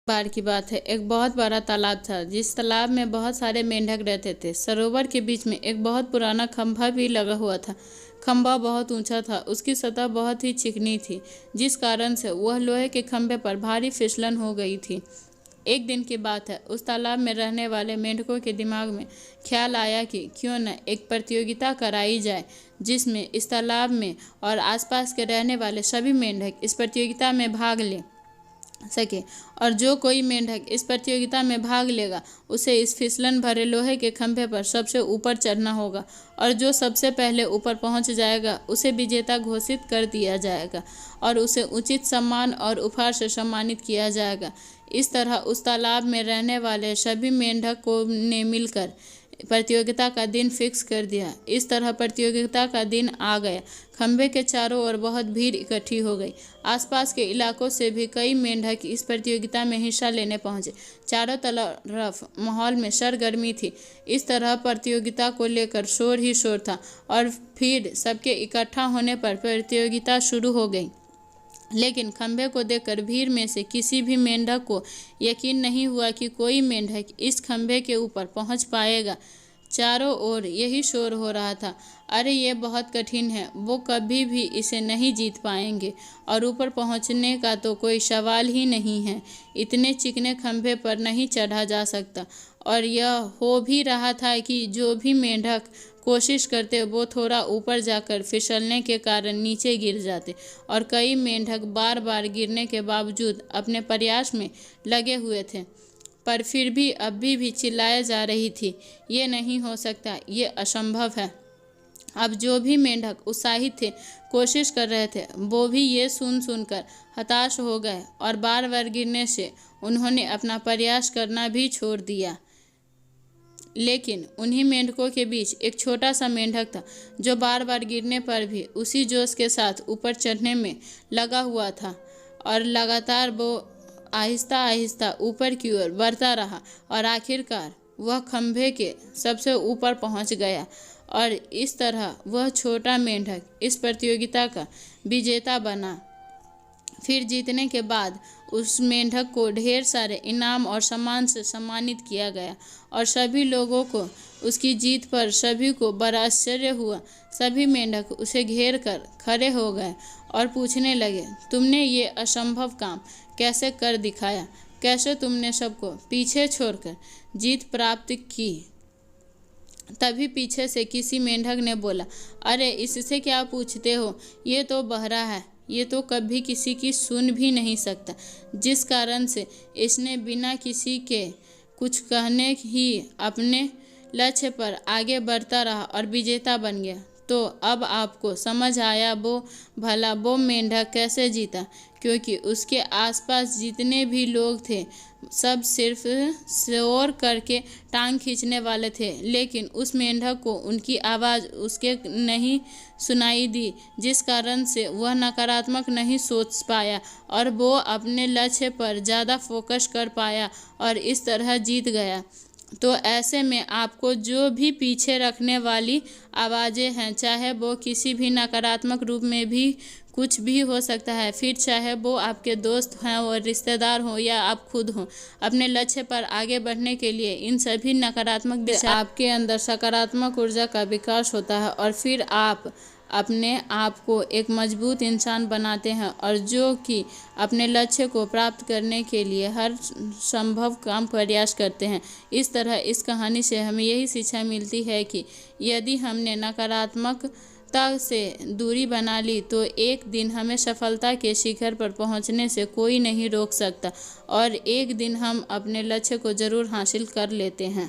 बार की बात है, एक बहुत बड़ा तालाब था जिस तालाब में बहुत सारे मेंढक रहते थे। सरोवर के बीच में एक बहुत पुराना खंभा भी लगा हुआ था। खंभा बहुत ऊंचा था, उसकी सतह बहुत ही चिकनी थी, जिस कारण से वह लोहे के खंभे पर भारी फिसलन हो गई थी। एक दिन की बात है, उस तालाब में रहने वाले मेंढकों के दिमाग में ख्याल आया कि क्यों न एक प्रतियोगिता कराई जाए, जिसमें इस तालाब में और आसपास के रहने वाले सभी मेंढक इस प्रतियोगिता में भाग ले सके। और जो कोई मेंढक इस प्रतियोगिता में भाग लेगा उसे इस फिसलन भरे लोहे के खंभे पर सबसे ऊपर चढ़ना होगा, और जो सबसे पहले ऊपर पहुंच जाएगा उसे विजेता घोषित कर दिया जाएगा और उसे उचित सम्मान और उपहार से सम्मानित किया जाएगा। इस तरह उस तालाब में रहने वाले सभी मेंढकों ने मिलकर प्रतियोगिता का दिन फिक्स कर दिया। इस तरह प्रतियोगिता का दिन आ गया। खंभे के चारों ओर बहुत भीड़ इकट्ठी हो गई। आसपास के इलाकों से भी कई मेंढक इस प्रतियोगिता में हिस्सा लेने पहुंचे। चारों तरफ माहौल में सरगर्मी थी। इस तरह प्रतियोगिता को लेकर शोर ही शोर था और फिर सबके इकट्ठा होने पर प्रतियोगिता शुरू हो गई। लेकिन खंभे को देखकर भीड़ में से किसी भी मेंढक को यकीन नहीं हुआ कि कोई मेंढक इस खंभे के ऊपर पहुंच पाएगा। चारों ओर यही शोर हो रहा था, अरे ये बहुत कठिन है, वो कभी भी इसे नहीं जीत पाएंगे और ऊपर पहुंचने का तो कोई सवाल ही नहीं है, इतने चिकने खंभे पर नहीं चढ़ा जा सकता। और यह हो भी रहा था कि जो भी मेंढक कोशिश करते वो थोड़ा ऊपर जाकर फिसलने के कारण नीचे गिर जाते, और कई मेंढक बार बार गिरने के बावजूद अपने प्रयास में लगे हुए थे। पर फिर भी अभी भी चिल्लाए जा रही थी, ये नहीं हो सकता, ये असंभव है। अब जो भी मेंढक उत्साहित थे, कोशिश कर रहे थे, वो भी ये सुनकर हताश हो गए और बार बार गिरने से उन्होंने अपना प्रयास करना भी छोड़ दिया। लेकिन उन्हीं मेंढकों के बीच एक छोटा सा मेंढक था जो बार बार गिरने पर भी उसी जोश के साथ ऊपर चढ़ने में लगा हुआ था, और लगातार वो आहिस्ता आहिस्ता ऊपर की ओर बढ़ता रहा और आखिरकार वह खंभे के सबसे ऊपर पहुंच गया। और इस तरह वह छोटा मेंढक इस प्रतियोगिता का विजेता बना। फिर जीतने के बाद उस मेंढक को ढेर सारे इनाम और सम्मान से सम्मानित किया गया, और सभी लोगों को उसकी जीत पर सभी को बड़ा आश्चर्य हुआ। सभी मेंढक उसे घेर कर खड़े हो गए और पूछने लगे, तुमने ये असंभव काम कैसे कर दिखाया? कैसे तुमने सबको पीछे छोड़कर जीत प्राप्त की? तभी पीछे से किसी मेंढक ने बोला, अरे इससे क्या पूछते हो, ये तो बहरा है, ये तो कभी किसी की सुन भी नहीं सकता। जिस कारण से इसने बिना किसी के कुछ कहने ही अपने लक्ष्य पर आगे बढ़ता रहा और विजेता बन गया। तो अब आपको समझ आया भला वो मेंढक कैसे जीता, क्योंकि उसके आसपास जितने भी लोग थे सब सिर्फ शोर करके टांग खींचने वाले थे, लेकिन उस मेंढक को उनकी आवाज़ उसके नहीं सुनाई दी, जिस कारण से वह नकारात्मक नहीं सोच पाया और वो अपने लक्ष्य पर ज़्यादा फोकस कर पाया और इस तरह जीत गया। तो ऐसे में आपको जो भी पीछे रखने वाली आवाज़ें हैं, चाहे वो किसी भी नकारात्मक रूप में भी कुछ भी हो सकता है, फिर चाहे वो आपके दोस्त हैं और रिश्तेदार हों या आप खुद हों, अपने लक्ष्य पर आगे बढ़ने के लिए इन सभी नकारात्मक दिशा आपके अंदर सकारात्मक ऊर्जा का विकास होता है, और फिर आप अपने आप को एक मजबूत इंसान बनाते हैं, और जो कि अपने लक्ष्य को प्राप्त करने के लिए हर संभव काम प्रयास करते हैं। इस तरह इस कहानी से हमें यही शिक्षा मिलती है कि यदि हमने नकारात्मकता से दूरी बना ली तो एक दिन हमें सफलता के शिखर पर पहुंचने से कोई नहीं रोक सकता, और एक दिन हम अपने लक्ष्य को ज़रूर हासिल कर लेते हैं।